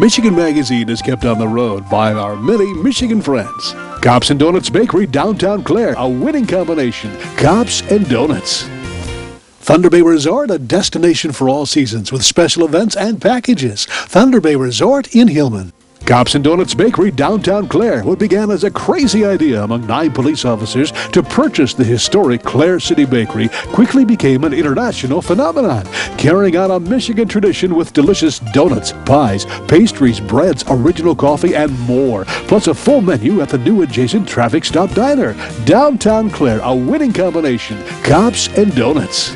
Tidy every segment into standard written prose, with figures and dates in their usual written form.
Michigan Magazine is kept on the road by our many Michigan friends. Cops and Donuts Bakery, downtown Clare, a winning combination. Cops and Donuts. Thunder Bay Resort, a destination for all seasons with special events and packages. Thunder Bay Resort in Hillman. Cops and Donuts Bakery, downtown Clare, what began as a crazy idea among 9 police officers to purchase the historic Clare City Bakery quickly became an international phenomenon, carrying on a Michigan tradition with delicious donuts, pies, pastries, breads, original coffee, and more, plus a full menu at the new adjacent traffic stop diner. Downtown Clare, a winning combination. Cops and Donuts.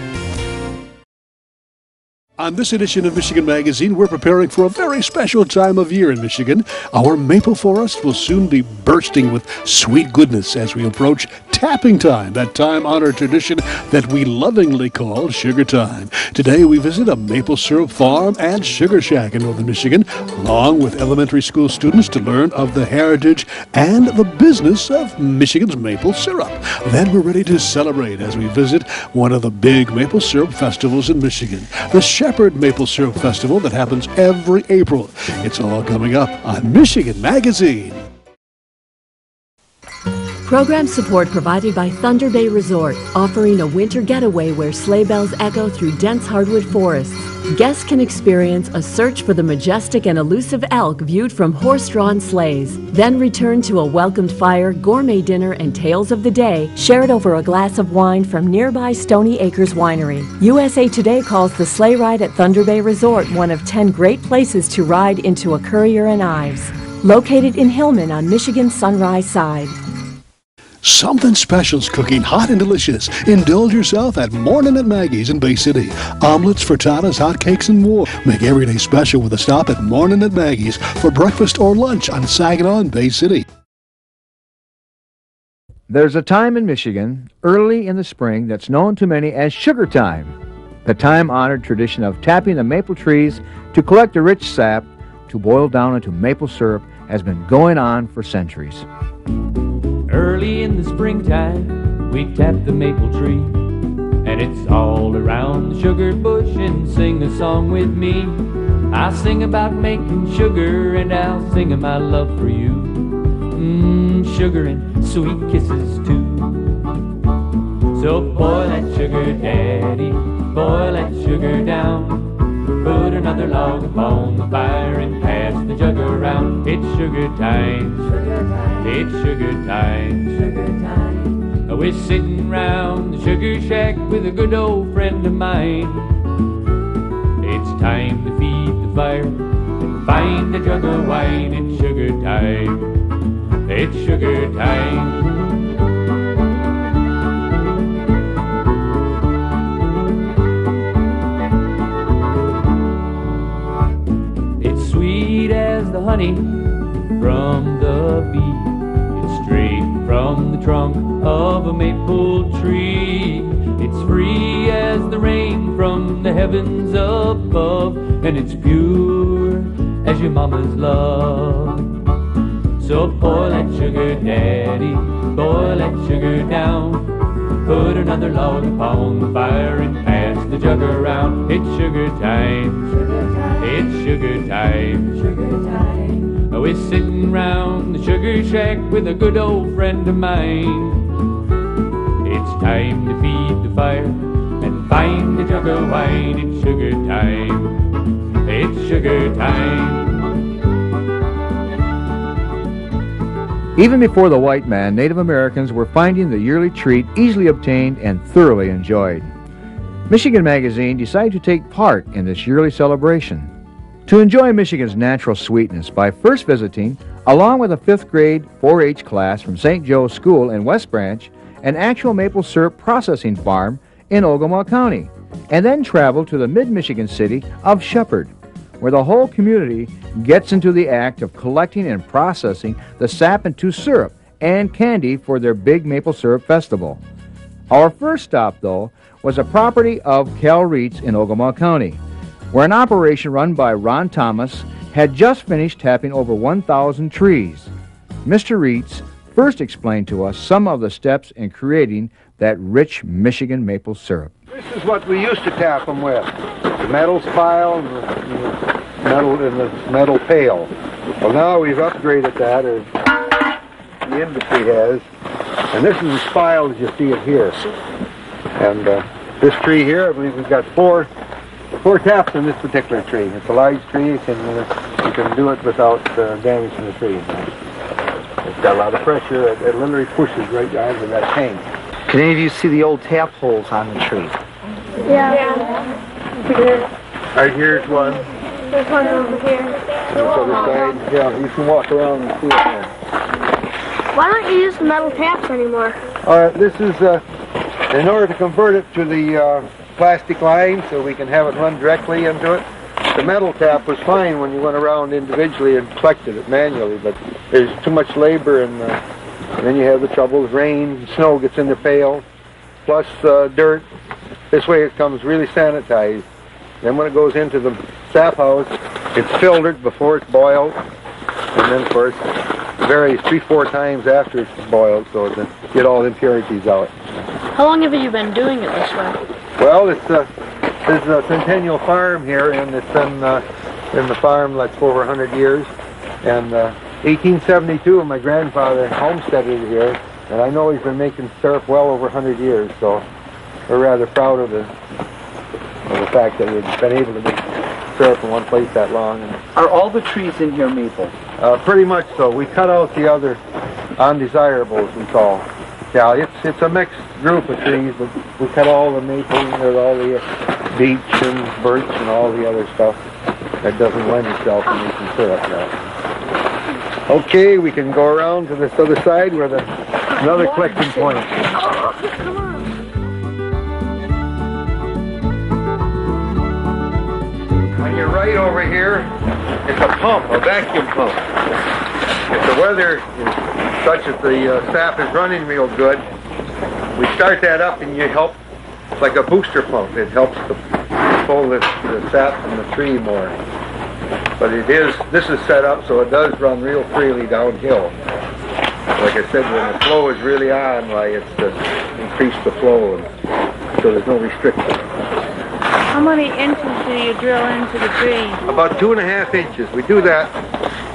On this edition of Michigan Magazine, we're preparing for a very special time of year in Michigan. Our maple forest will soon be bursting with sweet goodness as we approach tapping time, that time-honored tradition that we lovingly call sugar time. Today, we visit a maple syrup farm and sugar shack in northern Michigan, along with elementary school students to learn of the heritage and the business of Michigan's maple syrup. Then we're ready to celebrate as we visit one of the big maple syrup festivals in Michigan, the Shepherd Maple Syrup Festival that happens every April. It's all coming up on Michigan Magazine. Program support provided by Thunder Bay Resort, offering a winter getaway where sleigh bells echo through dense hardwood forests. Guests can experience a search for the majestic and elusive elk viewed from horse-drawn sleighs, then return to a welcomed fire, gourmet dinner, and tales of the day shared over a glass of wine from nearby Stony Acres Winery. USA Today calls the sleigh ride at Thunder Bay Resort one of 10 great places to ride into a Currier and Ives, located in Hillman on Michigan's Sunrise Side. Something special's cooking, hot and delicious. Indulge yourself at Morning at Maggie's in Bay City. Omelets, frittatas, hotcakes, and more. Make every day special with a stop at Morning at Maggie's for breakfast or lunch on Saginaw in Bay City. There's a time in Michigan, early in the spring, that's known to many as sugar time. The time-honored tradition of tapping the maple trees to collect the rich sap to boil down into maple syrup has been going on for centuries. Early in the springtime, we tap the maple tree, and it's all around the sugar bush, and sing a song with me. I sing about making sugar, and I'll sing of my love for you. Sugar and sweet kisses too. So boil that sugar, Daddy, boil that sugar down. Put another log upon the fire and pass the jug around. It's sugar time, it's sugar time, sugar time. We're sitting round the sugar shack with a good old friend of mine. It's time to feed the fire and find a jug of wine. It's sugar time, it's sugar time. The honey from the bee, it's straight from the trunk of a maple tree. It's free as the rain from the heavens above, and it's pure as your mama's love. So boil that sugar, Daddy, boil that sugar down. Put another log upon the fire and pass the jug around. It's sugar time, it's sugar time, sugar time. We're sitting round the sugar shack with a good old friend of mine. It's time to feed the fire and find a jug of wine. It's sugar time, it's sugar time. Even before the white man, Native Americans were finding the yearly treat easily obtained and thoroughly enjoyed. Michigan Magazine decided to take part in this yearly celebration. To enjoy Michigan's natural sweetness by first visiting, along with a 5th grade 4-H class from St. Joe's School in West Branch, an actual maple syrup processing farm in Ogemaw County, and then travel to the mid-Michigan city of Shepherd, where the whole community gets into the act of collecting and processing the sap into syrup and candy for their big maple syrup festival. Our first stop, though, was a property of Cal Reitz in Ogemaw County, where an operation run by Ron Thomas had just finished tapping over 1,000 trees. Mr. Reitz first explained to us some of the steps in creating that rich Michigan maple syrup. This is what we used to tap them with. The metals pile, the metal pail. Well, now we've upgraded that, or the industry has, and this is as filed as you see it here. And this tree here, I believe we've got four taps in this particular tree. It's a large tree. You can do it without damaging the tree. It's got a lot of pressure. It literally pushes right down to that tank. Can any of you see the old tap holes on the tree? Yeah. Right here's one. There's one over here. On this other side, yeah, you can walk around and see it there. Why don't you use the metal taps anymore? This is in order to convert it to the plastic line so we can have it run directly into it. The metal tap was fine when you went around individually and collected it manually, but there's too much labor, and then you have the trouble with rain, snow gets in the pail, plus dirt. This way it comes really sanitized. Then when it goes into the sap house, it's filtered before it's boiled, and then of course it varies 3-4 times after it's boiled so to get all the impurities out. How long have you been doing it this way? Well, this is a centennial farm here, and it's been in the farm like for over 100 years. And 1872, my grandfather homesteaded it here, and I know he's been making syrup well over 100 years, so we're rather proud of the fact that we've been able to make syrup in one place that long. And Are all the trees in here maple? pretty much so. We cut out the other undesirables, we call. Yeah, it's a mixed group of trees, but we cut all the maple and all the beech and birch and all the other stuff that doesn't lend itself to making syrup now. Okay, we can go around to this other side where another collecting point. On your right over here, it's a pump, a vacuum pump. If the weather is such that the sap is running real good, we start that up and you help, it's like a booster pump. It helps to pull the sap from the tree more. But this is set up so it does run real freely downhill. Like I said, when the flow is really on, it's to increase the flow, so there's no restriction. How many inches do you drill into the tree? About 2.5 inches. We do that.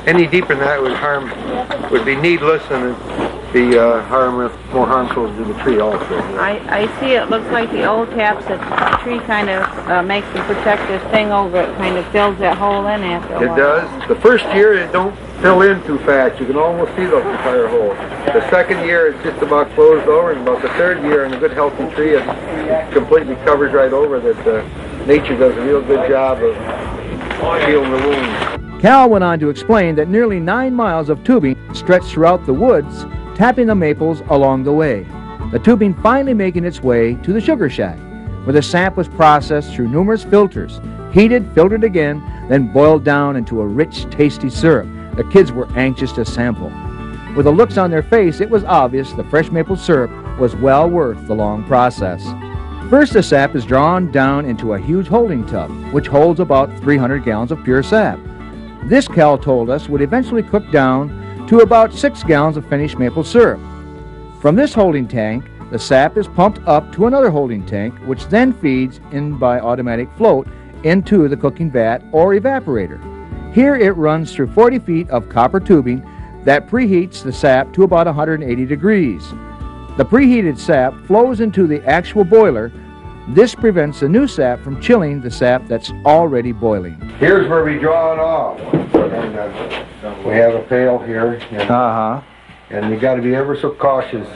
Any deeper than that would be needless, and it'd be more harmful to the tree also. I see it looks like the old taps that the tree kind of makes the protective thing over it, kind of fills that hole in after a while. It does. The first year it don't fill in too fast. You can almost see the entire hole. The second year it's just about closed over, and about the third year in a good healthy tree it completely covers right over that. Nature does a real good job of healing the wounds. Cal went on to explain that nearly 9 miles of tubing stretched throughout the woods, tapping the maples along the way. The tubing finally making its way to the sugar shack, where the sap was processed through numerous filters, heated, filtered again, then boiled down into a rich, tasty syrup the kids were anxious to sample. With the looks on their face, it was obvious the fresh maple syrup was well worth the long process. First, the sap is drawn down into a huge holding tub, which holds about 300 gallons of pure sap. This, Cal told us, would eventually cook down to about 6 gallons of finished maple syrup. From this holding tank, the sap is pumped up to another holding tank, which then feeds in by automatic float into the cooking vat or evaporator. Here it runs through 40 feet of copper tubing that preheats the sap to about 180 degrees. The preheated sap flows into the actual boiler. This prevents the new sap from chilling the sap that's already boiling. Here's where we draw it off. And, we have a pail here. And you got to be ever so cautious.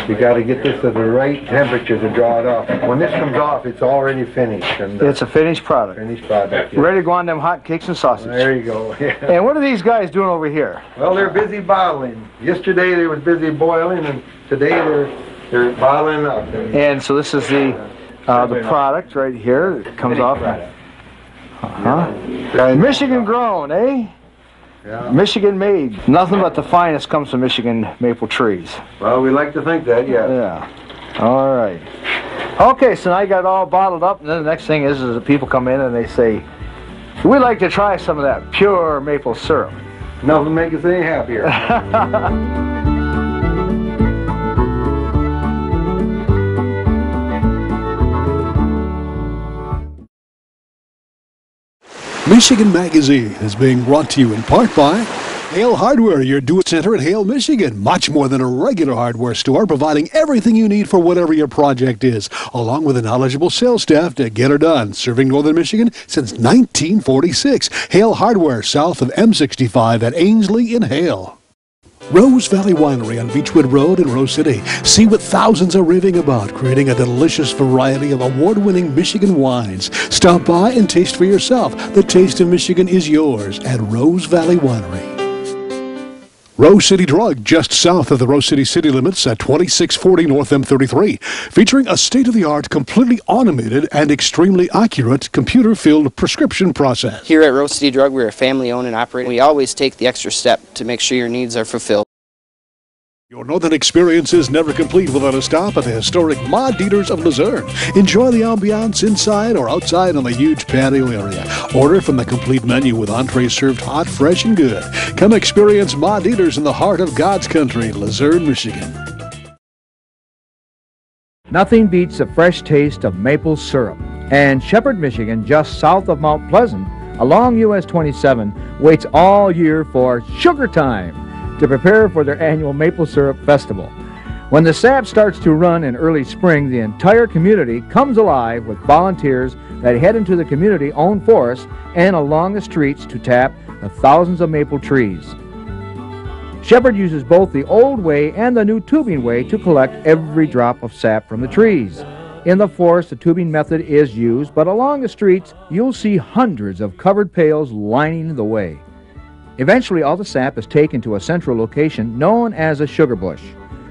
You got to get this at the right temperature to draw it off. When this comes off, it's already finished. And, It's a finished product. Finished product. Yeah. Ready to go on them hot cakes and sausage. There you go. Yeah. And what are these guys doing over here? Well, they're busy bottling. Yesterday they was busy boiling, and today they're bottling up. And so this is the product right here that comes off. Michigan grown, eh? Yeah. Michigan made. Nothing but the finest comes from Michigan maple trees. Well, we like to think that, yeah. Yeah. All right. Okay, so now I got it all bottled up, and then the next thing is that people come in and they say, we'd like to try some of that pure maple syrup. Nothing make us any happier. Michigan Magazine is being brought to you in part by Hale Hardware, your do-it-center in Hale, Michigan. Much more than a regular hardware store, providing everything you need for whatever your project is, along with a knowledgeable sales staff to get her done. Serving Northern Michigan since 1946. Hale Hardware, south of M65 at Ainsley in Hale. Rose Valley Winery on Beechwood Road in Rose City. See what thousands are raving about, creating a delicious variety of award-winning Michigan wines. Stop by and taste for yourself. The taste of Michigan is yours at Rose Valley Winery. Rose City Drug, just south of the Rose City city limits at 2640 North M33, featuring a state-of-the-art, completely automated and extremely accurate computer-filled prescription process. Here at Rose City Drug, we're a family-owned and operated. We always take the extra step to make sure your needs are fulfilled. Your northern experience is never complete without a stop at the historic Ma Dieters of Luzerne. Enjoy the ambiance inside or outside on the huge patio area. Order from the complete menu with entrees served hot, fresh, and good. Come experience Ma Dieters in the heart of God's country, Luzerne, Michigan. Nothing beats the fresh taste of maple syrup. And Shepherd, Michigan, just south of Mount Pleasant, along US 27, waits all year for Sugar Time to prepare for their annual Maple Syrup Festival. When the sap starts to run in early spring, the entire community comes alive with volunteers that head into the community-owned forest and along the streets to tap the thousands of maple trees. Shepherd uses both the old way and the new tubing way to collect every drop of sap from the trees. In the forest, the tubing method is used, but along the streets, you'll see hundreds of covered pails lining the way. Eventually, all the sap is taken to a central location known as a sugar bush,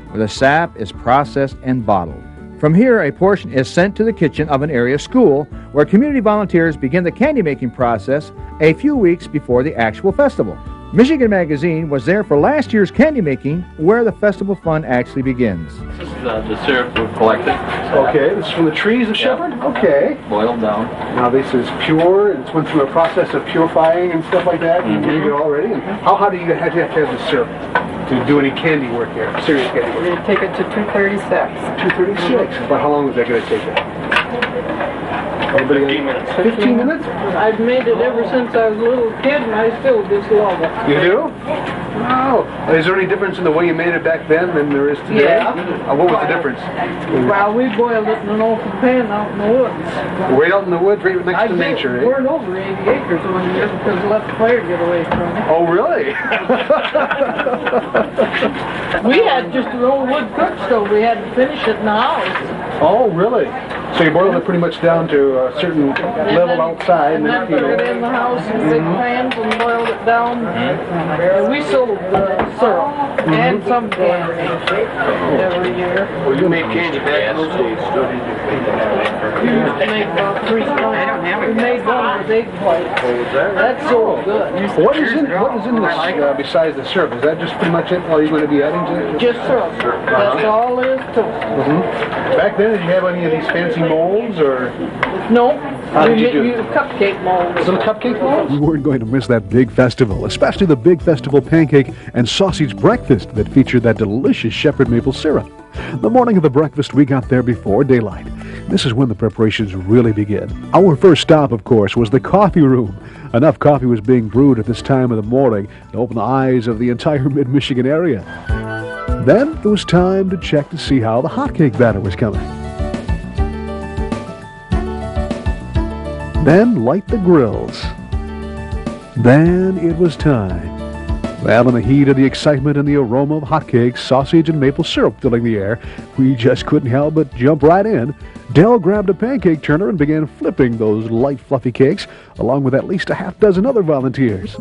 where the sap is processed and bottled. From here, a portion is sent to the kitchen of an area school, where community volunteers begin the candy-making process a few weeks before the actual festival. Michigan Magazine was there for last year's candy making, where the festival fun actually begins. This is the syrup we've collected. Okay, this is from the trees of Shepherd? Okay. Boiled down. Now this is pure, it's went through a process of purifying and stuff like that, and you get it already. And how high do you have to have the syrup to do any candy work here, serious candy work? We're going to take it to 236. 236? But how long is that going to take it? 15 minutes. 15 minutes? I've made it ever since I was a little kid, and I still just love it. You do? Wow. Is there any difference in the way you made it back then than there is today? Yeah. What was the difference? Well, we boiled it in an open pan out in the woods. Way out in the woods, right next to nature, eh? We're over 80 acres one year because we let the fire get away from it. Oh, really? We had just an old wood cook stove. We had to finish it in the house. Oh, really? So you boiled it pretty much down to a certain level outside. And then put it in the house in big pans and boiled it down. And we sold syrup and some candy every year. Well, you made candy back in those days, still did you? We used to make about 3 times. We made one with egg whites. That's so good. What is in this besides the syrup? Is that just pretty much it? All you're going to be adding to it? Just syrup. That's all there is to it. Back then, did you have any of these fancy molds, or? No. How did you do it? Cupcake molds. Little cupcake molds? You weren't going to miss that big festival, especially the big festival pancake and sausage breakfast that featured that delicious Shepherd maple syrup. The morning of the breakfast, we got there before daylight. This is when the preparations really begin. Our first stop, of course, was the coffee room. Enough coffee was being brewed at this time of the morning to open the eyes of the entire mid-Michigan area. Then it was time to check to see how the hotcake batter was coming. Then light the grills. Then it was time. Well, in the heat of the excitement and the aroma of hotcakes, sausage, and maple syrup filling the air, we just couldn't help but jump right in. Dell grabbed a pancake turner and began flipping those light, fluffy cakes, along with at least a half dozen other volunteers.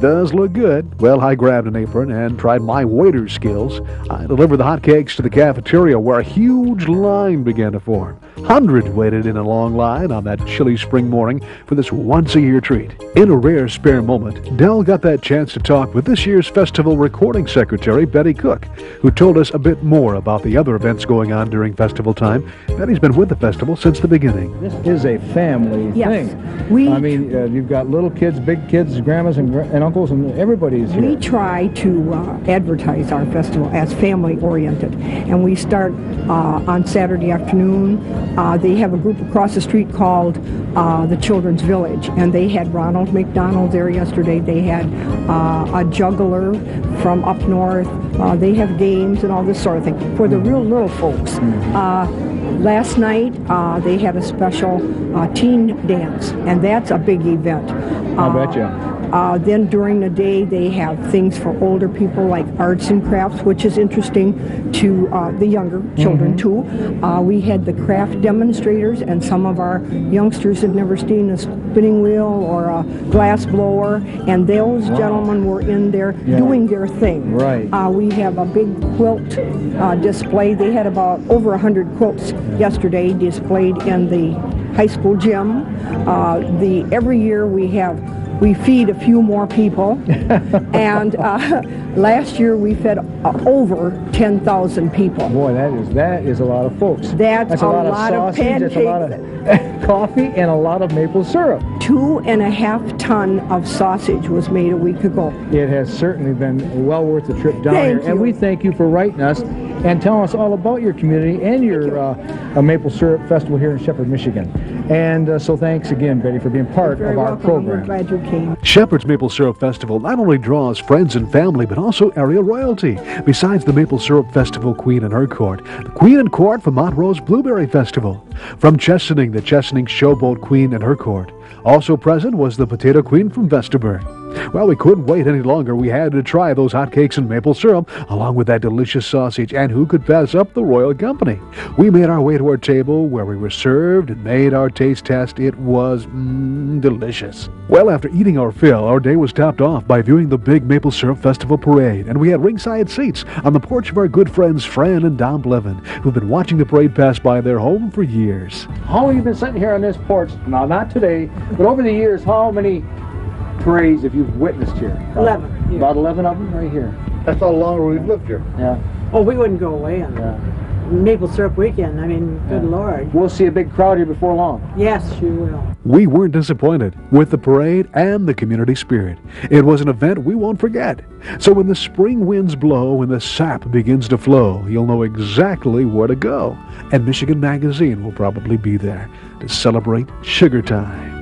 Does look good. Well, I grabbed an apron and tried my waiter's skills. I delivered the hotcakes to the cafeteria, where a huge line began to form. Hundreds waited in a long line on that chilly spring morning for this once-a-year treat. In a rare spare moment, Dell got that chance to talk with this year's festival recording secretary, Betty Cook, who told us a bit more about the other events going on during festival time. Betty's been with the festival since the beginning. This is a family thing. I mean, you've got little kids, big kids, grandmas and uncles, and everybody's here. We try to advertise our festival as family-oriented, and we start on Saturday afternoon. They have a group across the street called the Children's Village, and they had Ronald McDonald there yesterday. They had a juggler from up north. They have games and all this sort of thing for the real little folks. Last night, they had a special teen dance, and that's a big event. I'll bet you. Then during the day, they have things for older people like arts and crafts, which is interesting to the younger children too. We had the craft demonstrators, and some of our youngsters had never seen a spinning wheel or a glass blower, and those gentlemen were in there doing their thing. Right. We have a big quilt display. They had about over 100 quilts yesterday displayed in the high school gym. Every year we feed a few more people, and last year we fed over 10,000 people. Boy, that is a lot of folks. That's a lot of sausage, pancakes. that's a lot of coffee, and a lot of maple syrup. 2.5 tons of sausage was made a week ago. It has certainly been well worth the trip down Thank here, and you. we thank you for writing us and telling us all about your community and your Maple Syrup Festival here in Shepherd, Michigan. And so thanks again, Betty, for being part of our program. I'm glad you came. Shepherd's Maple Syrup Festival not only draws friends and family, but also area royalty. Besides the Maple Syrup Festival Queen and her court, the Queen and Court from Montrose Blueberry Festival. From Chesaning, the Chesaning Showboat Queen and her court. Also present was the Potato Queen from Vesterburg. Well, we couldn't wait any longer. We had to try those hotcakes and maple syrup, along with that delicious sausage, and who could pass up the royal company? We made our way to our table, where we were served and made our taste test. It was delicious. Well, after eating our fill, our day was topped off by viewing the big Maple Syrup Festival parade, and we had ringside seats on the porch of our good friends Fran and Don Blevin, who've been watching the parade pass by their home for years. How long have you been sitting here on this porch? Now, not today, but over the years, how many parades have you witnessed here? 11. Yeah. About 11 of them right here. That's how long we've lived here. Yeah. Oh, we wouldn't go away on Maple Syrup Weekend. I mean, good Lord. We'll see a big crowd here before long. Yes, you will. We weren't disappointed with the parade and the community spirit. It was an event we won't forget. So when the spring winds blow and the sap begins to flow, you'll know exactly where to go. And Michigan Magazine will probably be there to celebrate Sugar Time.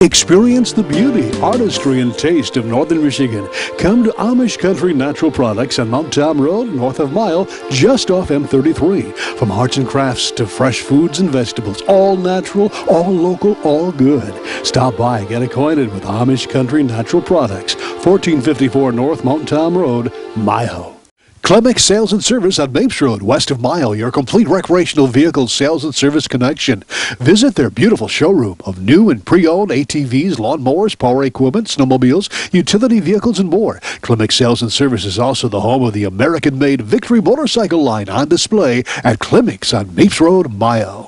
Experience the beauty, artistry, and taste of northern Michigan. Come to Amish Country Natural Products on Mount Tom Road, north of Mile, just off M33. From arts and crafts to fresh foods and vegetables, all natural, all local, all good. Stop by and get acquainted with Amish Country Natural Products, 1454 North Mount Tom Road, Mile. Clemix Sales and Service on Mapes Road, west of Mile, your complete recreational vehicle sales and service connection. Visit their beautiful showroom of new and pre-owned ATVs, lawnmowers, power equipment, snowmobiles, utility vehicles, and more. Clemix Sales and Service is also the home of the American-made Victory motorcycle line on display at Clemix on Mapes Road, Mile.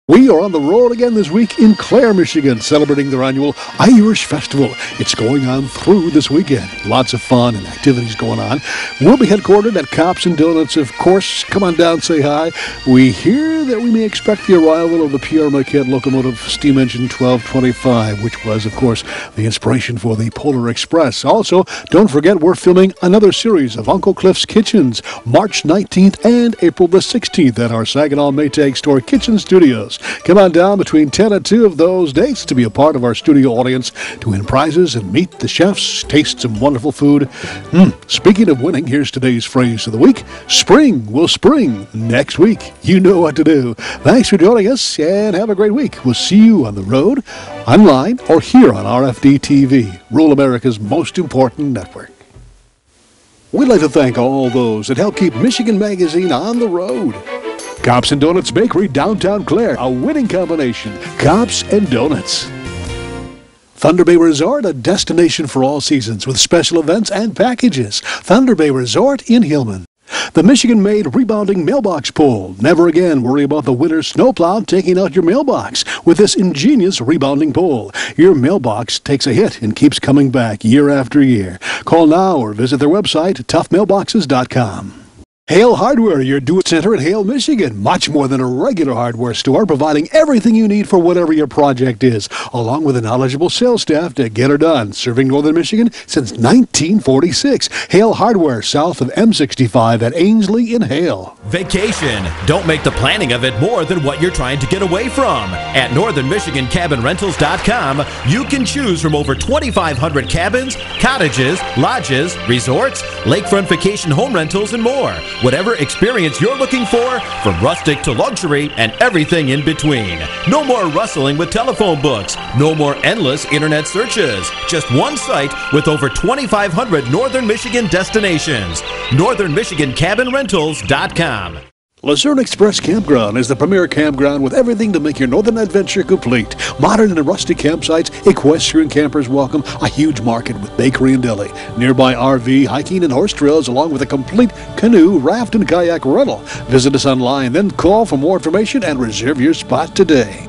We are on the road again this week in Clare, Michigan, celebrating their annual Irish Festival. It's going on through this weekend. Lots of fun and activities going on. We'll be headquartered at Cops and Donuts, of course. Come on down, say hi. We hear that we may expect the arrival of the Pierre Marquette locomotive steam engine 1225, which was, of course, the inspiration for the Polar Express. Also, don't forget we're filming another series of Uncle Cliff's Kitchens, March 19th and April the 16th at our Saginaw Maytag Store Kitchen Studios. Come on down between 10 and 2 of those dates to be a part of our studio audience, to win prizes and meet the chefs, taste some wonderful food. Speaking of winning, here's today's phrase of the week. Spring will spring next week. You know what to do. Thanks for joining us, and have a great week. We'll see you on the road, online, or here on RFD TV, rural America's most important network. We'd like to thank all those that help keep Michigan Magazine on the road. Cops and Donuts Bakery, downtown Clare, a winning combination. Cops and Donuts. Thunder Bay Resort, a destination for all seasons with special events and packages. Thunder Bay Resort in Hillman. The Michigan-made rebounding mailbox pole. Never again worry about the winter snowplow taking out your mailbox with this ingenious rebounding pole. Your mailbox takes a hit and keeps coming back year after year. Call now or visit their website, toughmailboxes.com. Hale Hardware, your do-it center in Hale, Michigan. Much more than a regular hardware store, providing everything you need for whatever your project is, along with a knowledgeable sales staff to get her done. Serving Northern Michigan since 1946. Hale Hardware, south of M65 at Ainsley in Hale. Vacation. Don't make the planning of it more than what you're trying to get away from. At northernmichigancabinrentals.com, you can choose from over 2,500 cabins, cottages, lodges, resorts, lakefront vacation home rentals, and more. Whatever experience you're looking for, from rustic to luxury and everything in between. No more rustling with telephone books. No more endless internet searches. Just one site with over 2,500 Northern Michigan destinations. northernmichigancabinrentals.com. Luzerne Express Campground is the premier campground with everything to make your northern adventure complete. Modern and rustic campsites, equestrian campers welcome, a huge market with bakery and deli, nearby RV, hiking, and horse trails, along with a complete canoe, raft, and kayak rental. Visit us online, then call for more information and reserve your spot today.